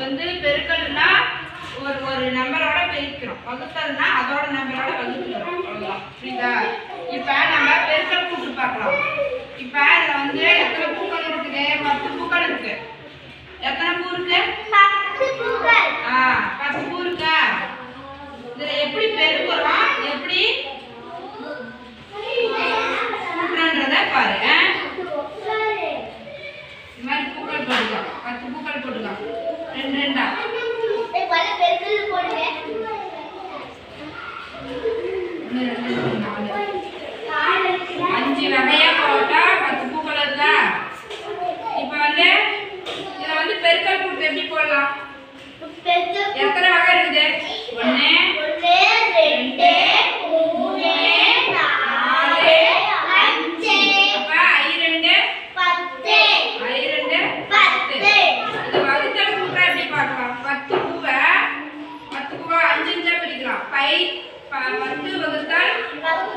வந்து பெருக்கல்னா ஒரு நம்பரோட பெருக்கிறோம், வகுத்தல்னா அதோட நம்பரோட வகுத்துக்கிறோம், அவ்வளவுதான். புரியுதா? இப்ப நம்ம பெருக்கல் கூட்டு பார்க்கலாம். இப்ப இதுல வந்து எத்தனை பூக்கள் இருக்குது? 10 பூக்கள் இருக்கு. எத்தனை பூ இருக்கு? 10 பூக்கள். 10 பூ இருக்கா? இதுல எப்படி பெருக்குறோம், எப்படி கூட்டுறன்றத பாரு. இந்த மாதிரி பூக்கள் போட்டுக்கலாம், 10 பூக்கள் போட்டுக்கலாம், 2 2 பெருக்கல் போடுங்க. 5 வகையா போட்டா 10 பூக்கள் இருக்கா? இப்ப வந்து இத வந்து பெருக்கல் கூட்டு எப்படி போடலாம்? எத்தனை வகை இருக்குது? 1 2 3 4 5. அப்ப I2 10. I2 10. இது வகுத்தல் கூட்டா எப்படி பார்க்கலாம்? 10 பூவை 5 5 பிரிக்கலாம். 10 வகுத்தல் 5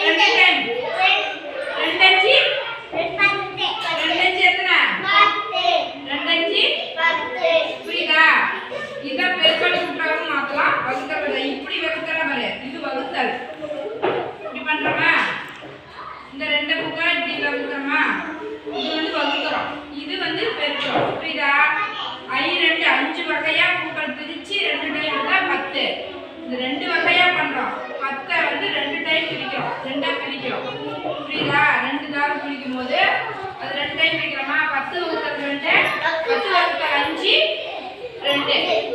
2 டைம் 2 5 எத்தனை? 2 5 புரியுதா? இத பெருக்கல் கூட்டாவும் மாத்தலாம், வகுத்தல். இப்படி வகுத்தல பாரு, இது வகுத்தல். இப்படி பண்றோமா? இந்த 2 பூக்கள் இப்படி வகுக்கிறோமா? இது வந்து வகுக்கிறோம், இது வந்து பெருக்கிறோம். புரியுதா? I2 5 வகையா பூக்கள் பிரிச்சு 2 டைம் எடுத்தா 10. இந்த 2 வகையா பண்றோம். 10 வந்து 2 டைம் பிரிக்கிறோம், 2 பிரிக்கிறோம். புரியுதா? 2 தார பிரிக்கும் போது அது 2 டைம் பிரிக்கிறோமா? 10 வகுத்தல் 2 10 வகுத்தல் 5 2.